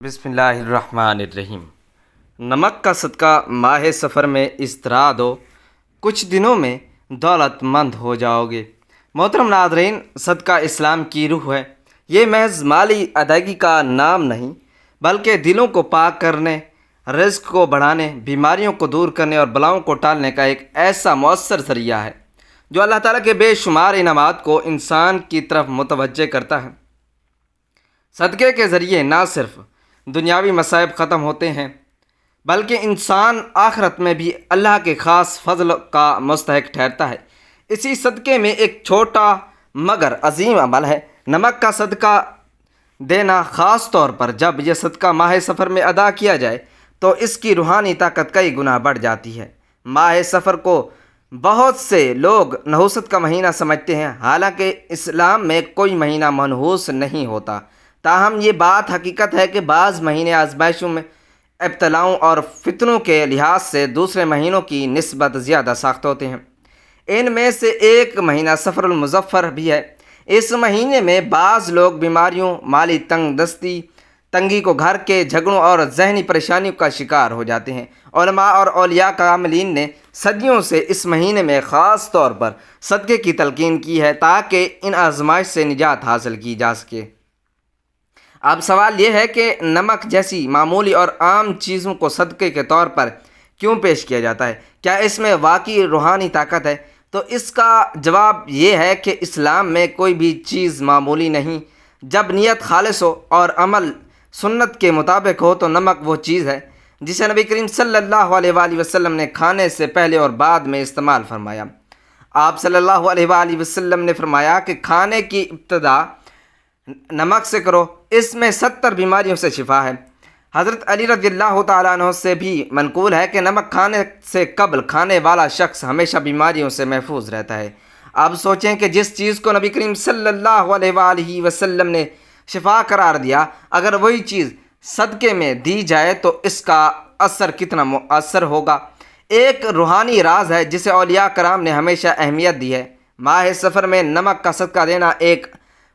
بسم اللہ الرحمن الرحیم۔ نمک کا صدقہ ماہ سفر میں اس طرح دو، کچھ دنوں میں دولت مند ہو جاؤ گے۔ محترم ناظرین، صدقہ اسلام کی روح ہے۔ یہ محض مالی ادائیگی کا نام نہیں، بلکہ دلوں کو پاک کرنے، رزق کو بڑھانے، بیماریوں کو دور کرنے اور بلاؤں کو ٹالنے کا ایک ایسا مؤثر ذریعہ ہے جو اللہ تعالیٰ کے بے شمار انعامات کو انسان کی طرف متوجہ کرتا ہے۔ صدقے کے ذریعے نہ صرف دنیاوی مصائب ختم ہوتے ہیں، بلکہ انسان آخرت میں بھی اللہ کے خاص فضل کا مستحق ٹھہرتا ہے۔ اسی صدقے میں ایک چھوٹا مگر عظیم عمل ہے نمک کا صدقہ دینا، خاص طور پر جب یہ صدقہ ماہ سفر میں ادا کیا جائے تو اس کی روحانی طاقت کئی گنا بڑھ جاتی ہے۔ ماہ سفر کو بہت سے لوگ نحوست کا مہینہ سمجھتے ہیں، حالانکہ اسلام میں کوئی مہینہ منحوس نہیں ہوتا۔ تاہم یہ بات حقیقت ہے کہ بعض مہینے آزمائشوں میں، ابتلاؤں اور فتنوں کے لحاظ سے دوسرے مہینوں کی نسبت زیادہ سخت ہوتے ہیں۔ ان میں سے ایک مہینہ سفر المظفر بھی ہے۔ اس مہینے میں بعض لوگ بیماریوں، مالی تنگی کو گھر کے جھگڑوں اور ذہنی پریشانیوں کا شکار ہو جاتے ہیں۔ علماء اور اولیاء کاملین نے صدیوں سے اس مہینے میں خاص طور پر صدقے کی تلقین کی ہے تاکہ ان آزمائش سے نجات حاصل کی جا سکے۔ اب سوال یہ ہے کہ نمک جیسی معمولی اور عام چیزوں کو صدقے کے طور پر کیوں پیش کیا جاتا ہے؟ کیا اس میں واقعی روحانی طاقت ہے؟ تو اس کا جواب یہ ہے کہ اسلام میں کوئی بھی چیز معمولی نہیں۔ جب نیت خالص ہو اور عمل سنت کے مطابق ہو تو نمک وہ چیز ہے جسے نبی کریم صلی اللہ علیہ وآلہ وسلم نے کھانے سے پہلے اور بعد میں استعمال فرمایا۔ آپ صلی اللہ علیہ وآلہ وسلم نے فرمایا کہ کھانے کی ابتدا نمک سے کرو، اس میں 70 بیماریوں سے شفا ہے۔ حضرت علی رضی اللہ تعالیٰ عنہ سے بھی منقول ہے کہ نمک کھانے سے قبل کھانے والا شخص ہمیشہ بیماریوں سے محفوظ رہتا ہے۔ اب سوچیں کہ جس چیز کو نبی کریم صلی اللہ علیہ وآلہ وسلم نے شفا قرار دیا، اگر وہی چیز صدقے میں دی جائے تو اس کا اثر کتنا مؤثر ہوگا۔ ایک روحانی راز ہے جسے اولیاء کرام نے ہمیشہ اہمیت دی ہے۔ ماہ سفر میں نمک کا صدقہ دینا ایک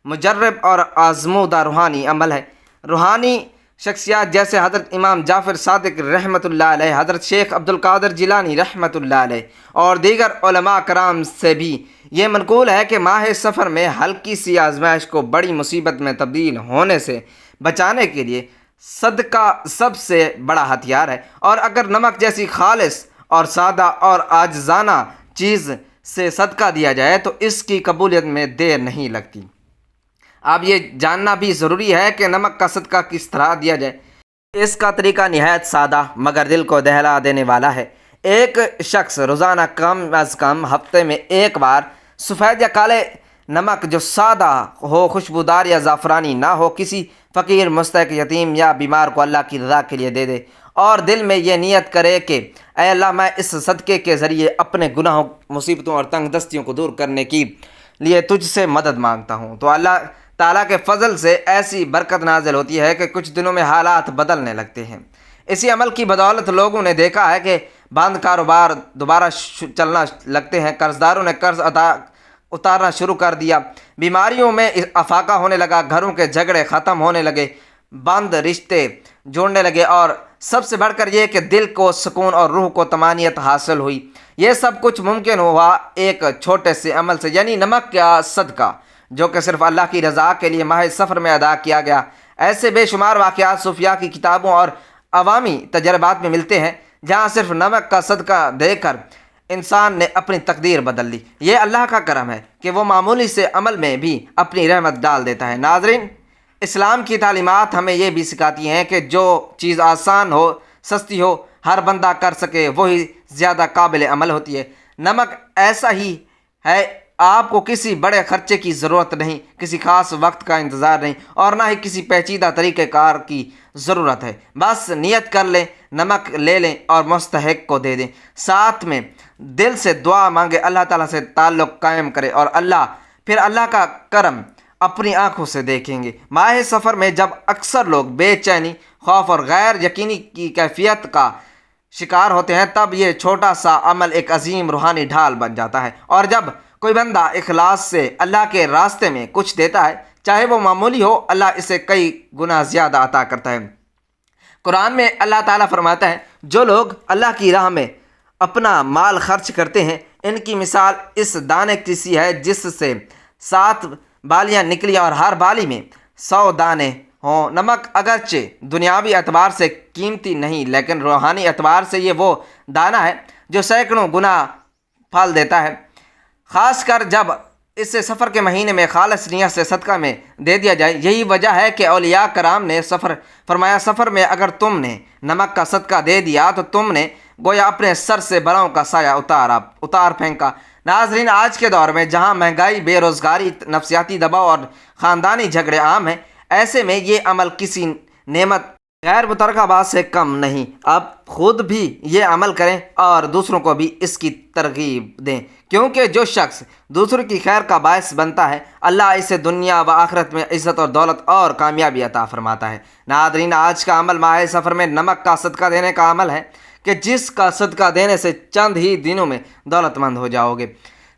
مجرب اور آزمودہ روحانی عمل ہے۔ روحانی شخصیات جیسے حضرت امام جعفر صادق رحمۃ اللہ علیہ، حضرت شیخ عبد القادر جیلانی رحمۃ اللہ علیہ اور دیگر علماء کرام سے بھی یہ منقول ہے کہ ماہ سفر میں ہلکی سی آزمائش کو بڑی مصیبت میں تبدیل ہونے سے بچانے کے لیے صدقہ سب سے بڑا ہتھیار ہے، اور اگر نمک جیسی خالص اور سادہ اور عاجزانہ چیز سے صدقہ دیا جائے تو اس کی قبولیت میں دیر نہیں لگتی۔ اب یہ جاننا بھی ضروری ہے کہ نمک کا صدقہ کس طرح دیا جائے۔ اس کا طریقہ نہایت سادہ مگر دل کو دہلا دینے والا ہے۔ ایک شخص روزانہ کم از کم ہفتے میں ایک بار سفید یا کالے نمک جو سادہ ہو، خوشبودار یا زعفرانی نہ ہو، کسی فقیر، مستحق، یتیم یا بیمار کو اللہ کی رضا کے لیے دے دے، اور دل میں یہ نیت کرے کہ اے اللہ، میں اس صدقے کے ذریعے اپنے گناہوں، مصیبتوں اور تنگ دستیوں کو دور کرنے کی لیے تجھ سے مدد مانگتا ہوں، تو اللہ تعالیٰ کے فضل سے ایسی برکت نازل ہوتی ہے کہ کچھ دنوں میں حالات بدلنے لگتے ہیں۔ اسی عمل کی بدولت لوگوں نے دیکھا ہے کہ بند کاروبار دوبارہ چلنا لگتے ہیں، قرض داروں نے قرض اتارنا شروع کر دیا، بیماریوں میں افاقہ ہونے لگا، گھروں کے جھگڑے ختم ہونے لگے، بند رشتے جوڑنے لگے، اور سب سے بڑھ کر یہ کہ دل کو سکون اور روح کو طمانینت حاصل ہوئی۔ یہ سب کچھ ممکن ہوا ایک چھوٹے سے عمل سے، یعنی نمک کا صدقہ، جو کہ صرف اللہ کی رضا کے لیے ماہ سفر میں ادا کیا گیا۔ ایسے بے شمار واقعات صوفیاء کی کتابوں اور عوامی تجربات میں ملتے ہیں جہاں صرف نمک کا صدقہ دے کر انسان نے اپنی تقدیر بدل لی۔ یہ اللہ کا کرم ہے کہ وہ معمولی سے عمل میں بھی اپنی رحمت ڈال دیتا ہے۔ ناظرین، اسلام کی تعلیمات ہمیں یہ بھی سکھاتی ہیں کہ جو چیز آسان ہو، سستی ہو، ہر بندہ کر سکے، وہی زیادہ قابل عمل ہوتی ہے۔ نمک ایسا ہی ہے، آپ کو کسی بڑے خرچے کی ضرورت نہیں، کسی خاص وقت کا انتظار نہیں، اور نہ ہی کسی پیچیدہ طریقہ کار کی ضرورت ہے۔ بس نیت کر لیں، نمک لے لیں اور مستحق کو دے دیں، ساتھ میں دل سے دعا مانگے، اللہ تعالیٰ سے تعلق قائم کرے، اور پھر اللہ کا کرم اپنی آنکھوں سے دیکھیں گے۔ ماہ سفر میں جب اکثر لوگ بے چینی، خوف اور غیر یقینی کی کیفیت کا شکار ہوتے ہیں، تب یہ چھوٹا سا عمل ایک عظیم روحانی ڈھال بن جاتا ہے، اور جب کوئی بندہ اخلاص سے اللہ کے راستے میں کچھ دیتا ہے، چاہے وہ معمولی ہو، اللہ اسے کئی گنا زیادہ عطا کرتا ہے۔ قرآن میں اللہ تعالیٰ فرماتا ہے جو لوگ اللہ کی راہ میں اپنا مال خرچ کرتے ہیں ان کی مثال اس دانے کی سی ہے جس سے 7 بالیاں نکلی اور ہر بالی میں 100 دانے ہوں۔ نمک اگرچہ دنیاوی اعتبار سے قیمتی نہیں لیکن روحانی اعتبار سے یہ وہ دانہ ہے جو سینکڑوں گنا پھل دیتا ہے، خاص کر جب اسے سفر کے مہینے میں خالص نیت سے صدقہ میں دے دیا جائے۔ یہی وجہ ہے کہ اولیاء کرام نے فرمایا سفر میں اگر تم نے نمک کا صدقہ دے دیا تو تم نے گویا اپنے سر سے بلاؤں کا سایہ اتار پھینکا۔ ناظرین، آج کے دور میں جہاں مہنگائی، بے روزگاری، نفسیاتی دباؤ اور خاندانی جھگڑے عام ہیں، ایسے میں یہ عمل کسی نعمت غیر مترقہ بات سے کم نہیں۔ آپ خود بھی یہ عمل کریں اور دوسروں کو بھی اس کی ترغیب دیں، کیونکہ جو شخص دوسروں کی خیر کا باعث بنتا ہے اللہ اسے دنیا و آخرت میں عزت اور دولت اور کامیابی عطا فرماتا ہے۔ ناظرین، آج کا عمل ماہ سفر میں نمک کا صدقہ دینے کا عمل ہے کہ جس کا صدقہ دینے سے چند ہی دنوں میں دولت مند ہو جاؤ گے۔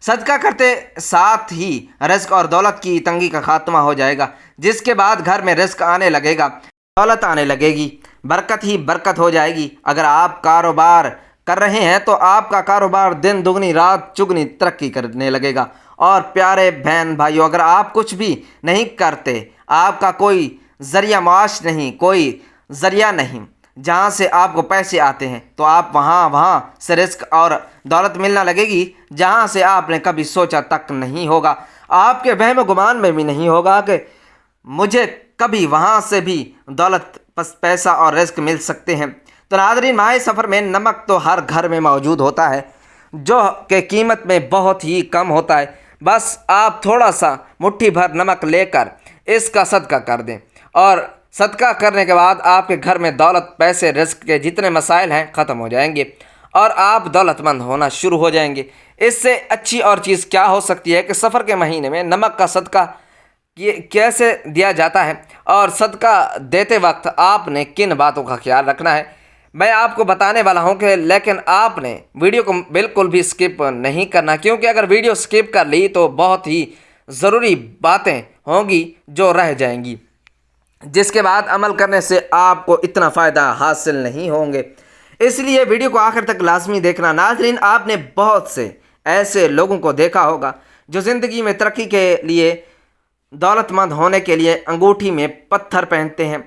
صدقہ کرتے ساتھ ہی رزق اور دولت کی تنگی کا خاتمہ ہو جائے گا، جس کے بعد گھر میں رزق آنے لگے گا، دولت آنے لگے گی، برکت ہی برکت ہو جائے گی۔ اگر آپ کاروبار کر رہے ہیں تو آپ کا کاروبار دن دگنی رات چگنی ترقی کرنے لگے گا۔ اور پیارے بہن بھائیو، اگر آپ کچھ بھی نہیں کرتے، آپ کا کوئی ذریعہ معاش نہیں، کوئی ذریعہ نہیں جہاں سے آپ کو پیسے آتے ہیں، تو آپ وہاں سے رزق اور دولت ملنا لگے گی جہاں سے آپ نے کبھی سوچا تک نہیں ہوگا۔ آپ کے وہم و گمان میں بھی نہیں ہوگا کہ مجھے کبھی وہاں سے بھی دولت پیسہ اور رزق مل سکتے ہیں۔ تو ناظرین، ماہ سفر میں نمک تو ہر گھر میں موجود ہوتا ہے، جو کہ قیمت میں بہت ہی کم ہوتا ہے۔ بس آپ تھوڑا سا مٹھی بھر نمک لے کر اس کا صدقہ کر دیں، اور صدقہ کرنے کے بعد آپ کے گھر میں دولت، پیسے، رزق کے جتنے مسائل ہیں ختم ہو جائیں گے اور آپ دولت مند ہونا شروع ہو جائیں گے۔ اس سے اچھی اور چیز کیا ہو سکتی ہے کہ سفر کے مہینے میں نمک کا صدقہ کیسے دیا جاتا ہے اور صدقہ دیتے وقت آپ نے کن باتوں کا خیال رکھنا ہے، میں آپ کو بتانے والا ہوں کہ لیکن آپ نے ویڈیو کو بالکل بھی سکپ نہیں کرنا، کیونکہ اگر ویڈیو سکپ کر لی تو بہت ہی ضروری باتیں ہوں گی جو رہ جائیں گی، جس کے بعد عمل کرنے سے آپ کو اتنا فائدہ حاصل نہیں ہوں گے۔ اس لیے ویڈیو کو آخر تک لازمی دیکھنا۔ ناظرین، آپ نے بہت سے ایسے لوگوں کو دیکھا ہوگا جو زندگی میں ترقی کے لیے، دولت مند ہونے کے لیے انگوٹھی میں پتھر پہنتے ہیں،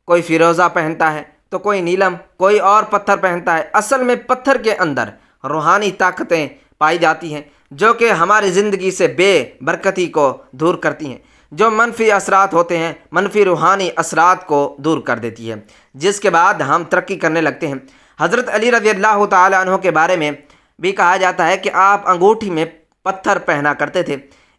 کوئی فیروزہ پہنتا ہے تو کوئی نیلم، کوئی اور پتھر پہنتا ہے۔ اصل میں پتھر کے اندر روحانی طاقتیں پائی جاتی ہیں جو کہ ہماری زندگی سے بے برکتی کو دور کرتی ہیں، جو منفی اثرات ہوتے ہیں، منفی روحانی اثرات کو دور کر دیتی ہے، جس کے بعد ہم ترقی کرنے لگتے ہیں۔ حضرت علی رضی اللہ تعالی عنہ کے بارے میں بھی کہا جاتا ہے کہ آپ انگوٹھی میں پتھر پہنا کرتے تھے،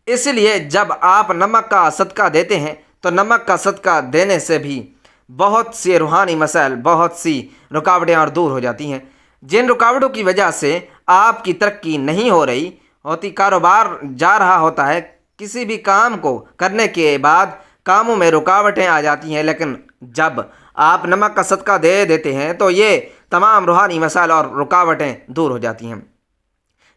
اس لیے جب آپ نمک کا صدقہ دیتے ہیں تو نمک کا صدقہ دینے سے بھی بہت سے روحانی مسائل، بہت سی رکاوٹیں اور دور ہو جاتی ہیں، جن رکاوٹوں کی وجہ سے آپ کی ترقی نہیں ہو رہی ہوتی، کاروبار جا رہا ہوتا ہے، کسی بھی کام کو کرنے کے بعد کاموں میں رکاوٹیں آ جاتی ہیں، لیکن جب آپ نمک کا صدقہ دے دیتے ہیں تو یہ تمام روحانی مسائل اور رکاوٹیں دور ہو جاتی ہیں،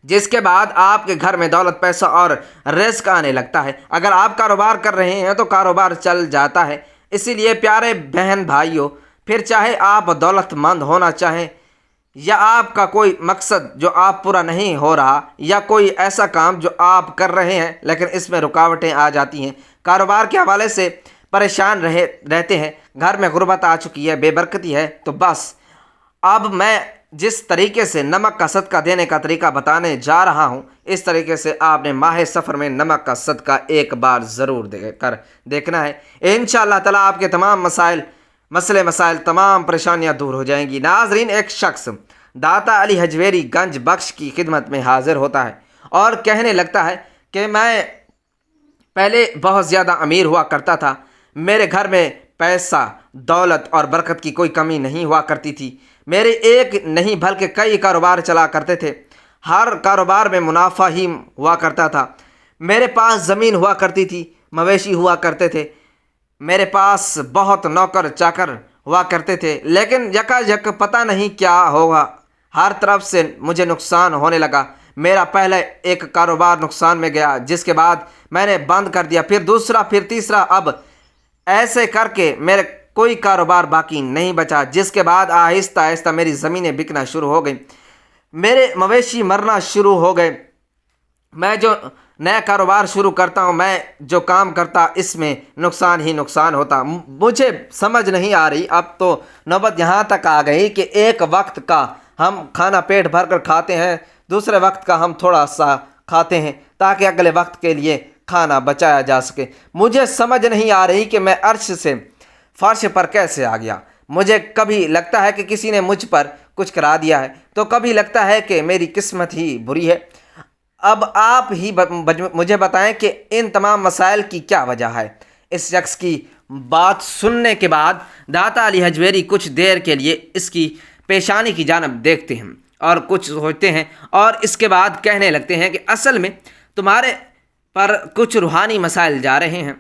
جس کے بعد آپ کے گھر میں دولت، پیسہ اور رزق آنے لگتا ہے۔ اگر آپ کاروبار کر رہے ہیں تو کاروبار چل جاتا ہے۔ اسی لیے پیارے بہن بھائیوں، پھر چاہے آپ دولت مند ہونا چاہیں یا آپ کا کوئی مقصد جو آپ پورا نہیں ہو رہا، یا کوئی ایسا کام جو آپ کر رہے ہیں لیکن اس میں رکاوٹیں آ جاتی ہیں، کاروبار کے حوالے سے پریشان رہتے ہیں، گھر میں غربت آ چکی ہے، بے برکتی ہے، تو بس اب میں جس طریقے سے نمک کا صدقہ دینے کا طریقہ بتانے جا رہا ہوں، اس طریقے سے آپ نے ماہ سفر میں نمک کا صدقہ ایک بار ضرور دیکھنا ہے۔ انشاءاللہ تعالیٰ آپ کے تمام مسائل، تمام پریشانیاں دور ہو جائیں گی۔ ناظرین، ایک شخص داتا علی حجویری گنج بخش کی خدمت میں حاضر ہوتا ہے اور کہنے لگتا ہے کہ میں پہلے بہت زیادہ امیر ہوا کرتا تھا، میرے گھر میں پیسہ، دولت اور برکت کی کوئی کمی نہیں ہوا کرتی تھی، میرے ایک نہیں بلکہ کئی کاروبار چلا کرتے تھے، ہر کاروبار میں منافع ہی ہوا کرتا تھا، میرے پاس زمین ہوا کرتی تھی، مویشی ہوا کرتے تھے، میرے پاس بہت نوکر چاکر ہوا کرتے تھے، لیکن یکا پتہ نہیں کیا ہوگا، ہر طرف سے مجھے نقصان ہونے لگا۔ میرا پہلے ایک کاروبار نقصان میں گیا، جس کے بعد میں نے بند کر دیا، پھر دوسرا، پھر تیسرا، اب ایسے کر کے میرے کوئی کاروبار باقی نہیں بچا، جس کے بعد آہستہ آہستہ میری زمینیں بکنا شروع ہو گئیں، میرے مویشی مرنا شروع ہو گئے۔ میں جو نیا کاروبار شروع کرتا ہوں، میں جو کام کرتا اس میں نقصان ہی نقصان ہوتا۔ مجھے سمجھ نہیں آ رہی، اب تو نوبت یہاں تک آ گئی کہ ایک وقت کا ہم کھانا پیٹ بھر کر کھاتے ہیں، دوسرے وقت کا ہم تھوڑا سا کھاتے ہیں تاکہ اگلے وقت کے لیے کھانا بچایا جا سکے۔ مجھے سمجھ نہیں آ رہی کہ میں عرش سے فرش پر کیسے آ گیا۔ مجھے کبھی لگتا ہے کہ کسی نے مجھ پر کچھ کرا دیا ہے، تو کبھی لگتا ہے کہ میری قسمت ہی بری ہے۔ اب آپ ہی مجھے بتائیں کہ ان تمام مسائل کی کیا وجہ ہے۔ اس شخص کی بات سننے کے بعد داتا علی حجویری کچھ دیر کے لیے اس کی پیشانی کی جانب دیکھتے ہیں اور کچھ سوچتے ہیں، اور اس کے بعد کہنے لگتے ہیں کہ اصل میں تمہارے پر کچھ روحانی مسائل جا رہے ہیں۔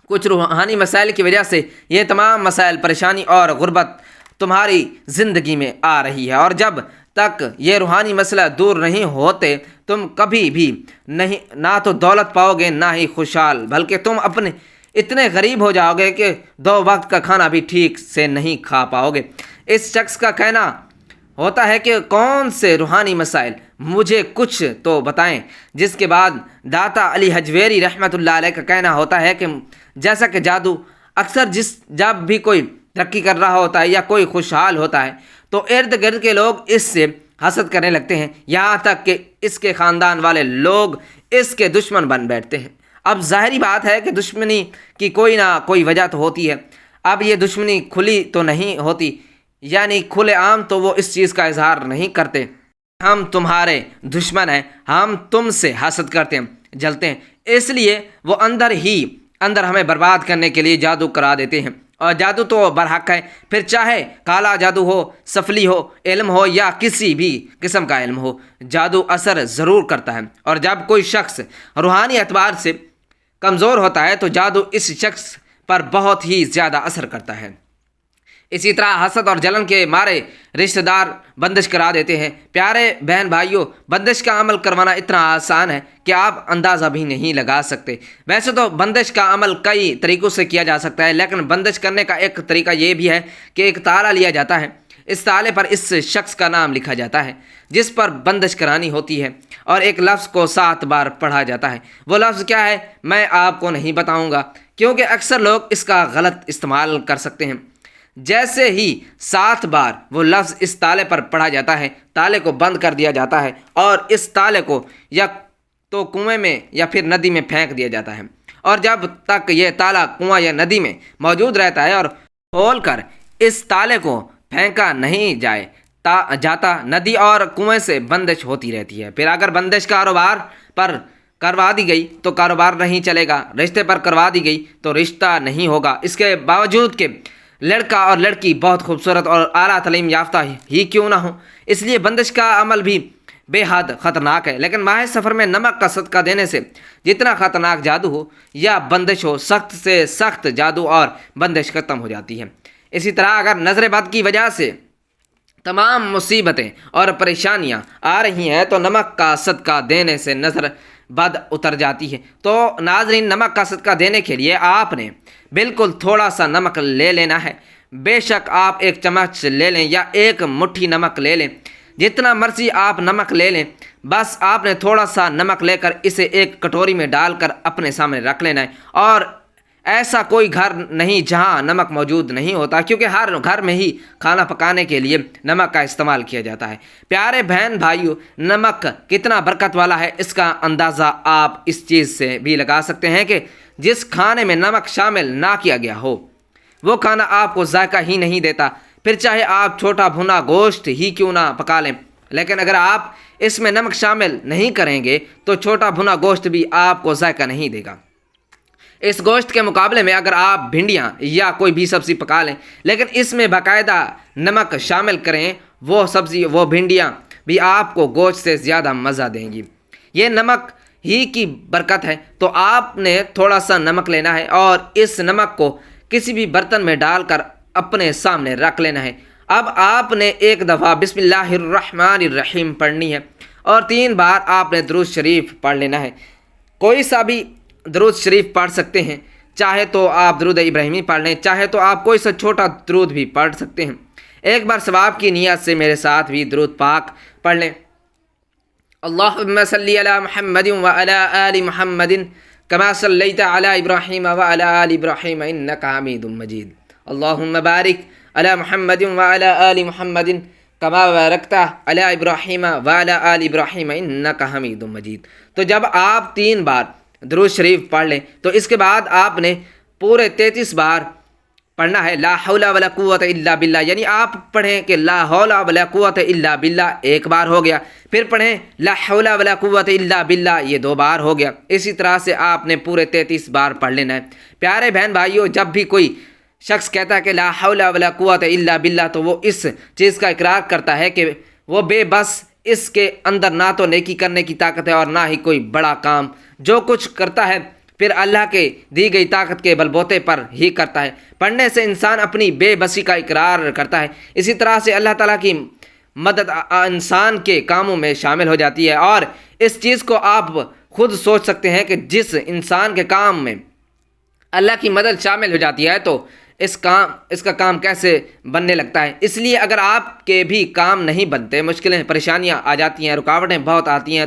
کچھ روحانی مسائل کی وجہ سے یہ تمام مسائل، پریشانی اور غربت تمہاری زندگی میں آ رہی ہے، اور جب تک یہ روحانی مسئلہ دور نہیں ہوتے تم کبھی بھی نہ تو دولت پاؤ گے نہ ہی خوشحال، بلکہ تم اپنے اتنے غریب ہو جاؤ گے کہ 2 وقت کا کھانا بھی ٹھیک سے نہیں کھا پاؤ گے۔ اس شخص کا کہنا ہوتا ہے کہ کون سے روحانی مسائل، مجھے کچھ تو بتائیں، جس کے بعد داتا علی حجویری رحمۃ اللہ علیہ کا کہنا ہوتا ہے کہ جیسا کہ جادو اکثر جب بھی کوئی ترقی کر رہا ہوتا ہے یا کوئی خوشحال ہوتا ہے تو ارد گرد کے لوگ اس سے حسد کرنے لگتے ہیں، یہاں تک کہ اس کے خاندان والے لوگ اس کے دشمن بن بیٹھتے ہیں۔ اب ظاہری بات ہے کہ دشمنی کی کوئی نہ کوئی وجہ تو ہوتی ہے۔ اب یہ دشمنی کھلی تو نہیں ہوتی، یعنی کھلے عام تو وہ اس چیز کا اظہار نہیں کرتے، ہم تمہارے دشمن ہیں، ہم تم سے حسد کرتے ہیں، جلتے ہیں، اس لیے وہ اندر ہی اندر ہمیں برباد کرنے کے لیے جادو کرا دیتے ہیں۔ اور جادو تو برحق ہے، پھر چاہے کالا جادو ہو، سفلی ہو علم ہو یا کسی بھی قسم کا علم ہو، جادو اثر ضرور کرتا ہے۔ اور جب کوئی شخص روحانی اعتبار سے کمزور ہوتا ہے تو جادو اس شخص پر بہت ہی زیادہ اثر کرتا ہے۔ اسی طرح حسد اور جلن کے مارے رشتہ دار بندش کرا دیتے ہیں۔ پیارے بہن بھائیوں، بندش کا عمل کروانا اتنا آسان ہے کہ آپ اندازہ بھی نہیں لگا سکتے۔ ویسے تو بندش کا عمل کئی طریقوں سے کیا جا سکتا ہے، لیکن بندش کرنے کا ایک طریقہ یہ بھی ہے کہ ایک تالا لیا جاتا ہے، اس تالے پر اس شخص کا نام لکھا جاتا ہے جس پر بندش کرانی ہوتی ہے، اور ایک لفظ کو 7 بار پڑھا جاتا ہے۔ وہ لفظ کیا ہے میں آپ کو نہیں بتاؤں گا، کیونکہ اکثر لوگ اس کا غلط استعمال کر سکتے ہیں۔ جیسے ہی 7 بار وہ لفظ اس تالے پر پڑھا جاتا ہے، تالے کو بند کر دیا جاتا ہے اور اس تالے کو یا تو کنویں میں یا پھر ندی میں پھینک دیا جاتا ہے، اور جب تک یہ تالا کنواں یا ندی میں موجود رہتا ہے اور کھول کر اس تالے کو پھینکا نہیں جاتا، ندی اور کنویں سے بندش ہوتی رہتی ہے۔ پھر اگر بندش کاروبار پر کروا دی گئی تو کاروبار نہیں چلے گا، رشتے پر کروا دی گئی تو رشتہ نہیں ہوگا، اس کے باوجود کہ لڑکا اور لڑکی بہت خوبصورت اور اعلیٰ تعلیم یافتہ ہی کیوں نہ ہو۔ اس لیے بندش کا عمل بھی بے حد خطرناک ہے، لیکن ماہ سفر میں نمک کا صدقہ دینے سے جتنا خطرناک جادو ہو یا بندش ہو، سخت سے سخت جادو اور بندش ختم ہو جاتی ہے۔ اسی طرح اگر نظر بد کی وجہ سے تمام مصیبتیں اور پریشانیاں آ رہی ہیں تو نمک کا صدقہ دینے سے نظر بد اتر جاتی ہے۔ تو ناظرین، نمک کا صدقہ دینے کے لیے آپ نے بالکل تھوڑا سا نمک لے لینا ہے، بے شک آپ 1 چمچ لے لیں یا 1 مٹھی نمک لے لیں، جتنا مرضی آپ نمک لے لیں، بس آپ نے تھوڑا سا نمک لے کر اسے ایک کٹوری میں ڈال کر اپنے سامنے رکھ لینا ہے۔ اور ایسا کوئی گھر نہیں جہاں نمک موجود نہیں ہوتا، کیونکہ ہر گھر میں ہی کھانا پکانے کے لیے نمک کا استعمال کیا جاتا ہے۔ پیارے بہن بھائیوں، نمک کتنا برکت والا ہے اس کا اندازہ آپ اس چیز سے بھی لگا سکتے ہیں کہ جس کھانے میں نمک شامل نہ کیا گیا ہو وہ کھانا آپ کو ذائقہ ہی نہیں دیتا، پھر چاہے آپ چھوٹا بھنا گوشت ہی کیوں نہ پکا لیں، لیکن اگر آپ اس میں نمک شامل نہیں کریں گے تو چھوٹا بھنا گوشت بھی آپ کو ذائقہ نہیں دے گا۔ اس گوشت کے مقابلے میں اگر آپ بھنڈیاں یا کوئی بھی سبزی پکا لیں لیکن اس میں باقاعدہ نمک شامل کریں، وہ بھنڈیاں بھی آپ کو گوشت سے زیادہ مزہ دیں گی۔ یہ نمک ہی کی برکت ہے۔ تو آپ نے تھوڑا سا نمک لینا ہے اور اس نمک کو کسی بھی برتن میں ڈال کر اپنے سامنے رکھ لینا ہے۔ اب آپ نے 1 دفعہ بسم اللہ الرحمن الرحیم پڑھنی ہے اور 3 بار آپ نے درود شریف پڑھ لینا ہے۔ کوئی سا بھی درود شریف پڑھ سکتے ہیں، چاہے تو آپ درود ابراہیمی پڑھ لیں، چاہے تو آپ کوئی سا چھوٹا درود بھی پڑھ سکتے ہیں۔ ایک بار ثواب کی نیت سے میرے ساتھ بھی درود پاک پڑھ لیں۔ اللہم صلی علی محمد وعلی آل محمد کما صلیت علی ابراہیم وعلی آل ابراہیم انکا حمید مجید۔ اللہم بارک علی محمد وعلی آل محمد کما بارکت علی ابراہیم وعلی آل ابراہیم انکا حمید مجید۔ تو جب آپ 3 بار درود شریف پڑھ لیں تو اس کے بعد آپ نے پورے 33 بار پڑھنا ہے لا حول ولا قوت الا باللہ، یعنی آپ پڑھیں کہ لا حول ولا قوت الا باللہ ایک بار ہو گیا، پھر پڑھیں لا حول ولا قوت الا باللہ یہ 2 بار ہو گیا۔ اسی طرح سے آپ نے پورے 33 بار پڑھ لینا ہے۔ پیارے بہن بھائیوں، جب بھی کوئی شخص کہتا ہے کہ لا حول ولا قوت الا باللہ تو وہ اس چیز کا اقرار کرتا ہے کہ وہ بے بس، اس کے اندر نہ تو نیکی کرنے کی طاقت ہے اور نہ ہی کوئی بڑا کام، جو کچھ کرتا ہے پھر اللہ کے دی گئی طاقت کے بلبوتے پر ہی کرتا ہے۔ پڑھنے سے انسان اپنی بے بسی کا اقرار کرتا ہے۔ اسی طرح سے اللہ تعالیٰ کی مدد انسان کے کاموں میں شامل ہو جاتی ہے، اور اس چیز کو آپ خود سوچ سکتے ہیں کہ جس انسان کے کام میں اللہ کی مدد شامل ہو جاتی ہے تو اس کا کام کیسے بننے لگتا ہے۔ اس لیے اگر آپ کے بھی کام نہیں بنتے، مشکلیں پریشانیاں آ جاتی ہیں، رکاوٹیں بہت آتی ہیں،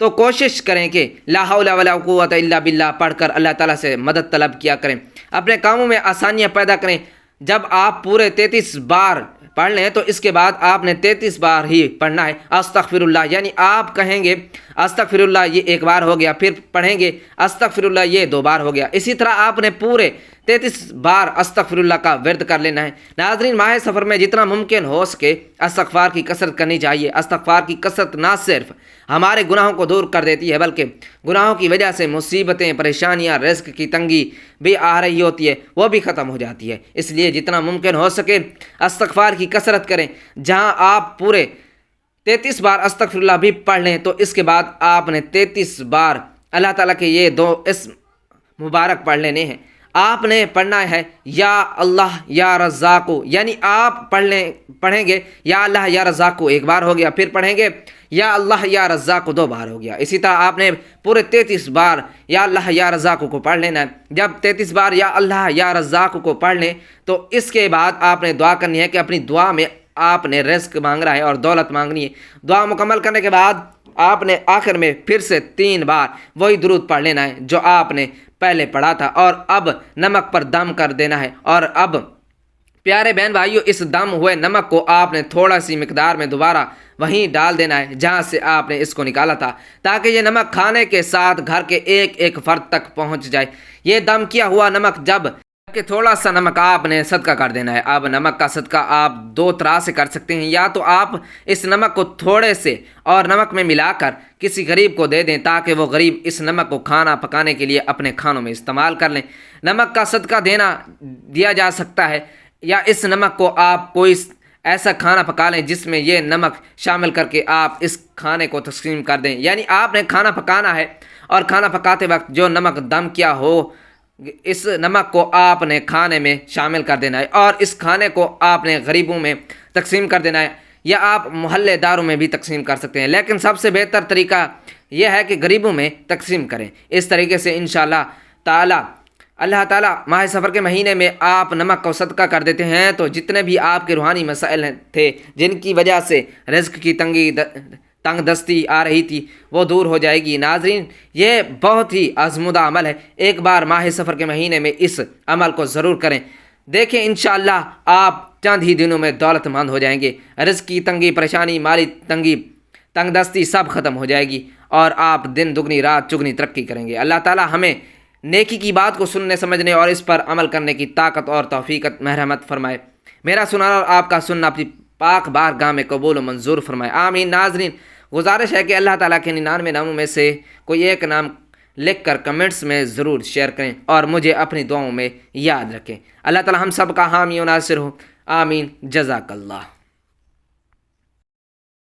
تو کوشش کریں کہ لا حول ولا قوت الا باللہ پڑھ کر اللہ تعالیٰ سے مدد طلب کیا کریں، اپنے کاموں میں آسانیاں پیدا کریں۔ جب آپ پورے 33 بار پڑھ لیں تو اس کے بعد آپ نے 33 بار ہی پڑھنا ہے استغفر اللہ، یعنی آپ کہیں گے استغفر اللہ یہ 1 بار ہو گیا، پھر پڑھیں گے استغفر اللہ یہ 2 بار ہو گیا۔ اسی طرح آپ نے پورے 33 بار استغفر اللہ کا ورد کر لینا ہے۔ ناظرین، ماہ سفر میں جتنا ممکن ہو سکے استغفار کی کثرت کرنی چاہیے۔ استغفار کی کثرت نہ صرف ہمارے گناہوں کو دور کر دیتی ہے بلکہ گناہوں کی وجہ سے مصیبتیں، پریشانیاں، رزق کی تنگی بھی آ رہی ہوتی ہے، وہ بھی ختم ہو جاتی ہے۔ اس لیے جتنا ممکن ہو سکے استغفار کی کثرت کریں۔ جہاں آپ پورے 33 بار استغفر اللہ بھی پڑھ لیں تو اس کے بعد آپ نے 33 بار اللہ تعالیٰ کے یہ 2 اسم مبارک پڑھ لینے ہیں۔ آپ نے پڑھنا ہے یا اللہ یا رزاق، یعنی آپ پڑھیں گے یا اللہ یا رزاق 1 بار ہو گیا، پھر پڑھیں گے یا اللہ یا رزاق 2 بار ہو گیا۔ اسی طرح آپ نے پورے 33 بار یا اللہ یا رزاق کو پڑھ لینا ہے۔ جب 33 بار یا اللہ یا رزاق کو پڑھ لیں تو اس کے بعد آپ نے دعا کرنی ہے کہ اپنی دعا میں آپ نے رزق مانگ رہا ہے اور دولت مانگنی ہے۔ دعا مکمل کرنے کے بعد آپ نے آخر میں پھر سے 3 بار وہی درود پڑھ لینا ہے جو آپ نے پہلے پڑھا تھا، اور اب نمک پر دم کر دینا ہے۔ اور اب پیارے بہن بھائیوں، اس دم ہوئے نمک کو آپ نے تھوڑا سی مقدار میں دوبارہ وہیں ڈال دینا ہے جہاں سے آپ نے اس کو نکالا تھا، تاکہ یہ نمک کھانے کے ساتھ گھر کے ایک فرد تک پہنچ جائے۔ یہ دم کیا ہوا نمک کہ تھوڑا سا نمک آپ نے صدقہ کر دینا ہے۔ اب نمک کا صدقہ آپ 2 طرح سے کر سکتے ہیں، یا تو آپ اس نمک کو تھوڑے سے اور نمک میں ملا کر کسی غریب کو دے دیں تاکہ وہ غریب اس نمک کو کھانا پکانے کے لیے اپنے کھانوں میں استعمال کر لیں۔ نمک کا صدقہ دیا جا سکتا ہے، یا اس نمک کو آپ کوئی ایسا کھانا پکا لیں جس میں یہ نمک شامل کر کے آپ اس کھانے کو تقسیم کر دیں۔ یعنی آپ نے کھانا پکانا ہے اور کھانا پکاتے وقت جو نمک دم کیا ہو اس نمک کو آپ نے کھانے میں شامل کر دینا ہے، اور اس کھانے کو آپ نے غریبوں میں تقسیم کر دینا ہے، یا آپ محلے داروں میں بھی تقسیم کر سکتے ہیں، لیکن سب سے بہتر طریقہ یہ ہے کہ غریبوں میں تقسیم کریں۔ اس طریقے سے انشاءاللہ تعالی اللہ تعالیٰ ماہ سفر کے مہینے میں آپ نمک کو صدقہ کر دیتے ہیں تو جتنے بھی آپ کے روحانی مسائل تھے جن کی وجہ سے رزق کی تنگ دستی آ رہی تھی وہ دور ہو جائے گی۔ ناظرین، یہ بہت ہی آزمودہ عمل ہے، ایک بار ماہ سفر کے مہینے میں اس عمل کو ضرور کریں، دیکھیں انشاءاللہ آپ چند ہی دنوں میں دولت مند ہو جائیں گے۔ رزق کی تنگی، پریشانی، مالی تنگ دستی سب ختم ہو جائے گی، اور آپ دن دگنی رات چگنی ترقی کریں گے۔ اللہ تعالیٰ ہمیں نیکی کی بات کو سننے، سمجھنے اور اس پر عمل کرنے کی طاقت اور توفیق مرحمت فرمائے۔ میرا سننا اور آپ کا سننا اپنی پاک بارگاہ میں قبول و منظور فرمائے، آمین۔ ناظرین، گزارش ہے کہ اللہ تعالیٰ کے 99 ناموں میں سے کوئی ایک نام لکھ کر کمنٹس میں ضرور شیئر کریں اور مجھے اپنی دعاؤں میں یاد رکھیں۔ اللہ تعالیٰ ہم سب کا حامی و ناصر ہو، آمین۔ جزاک اللہ۔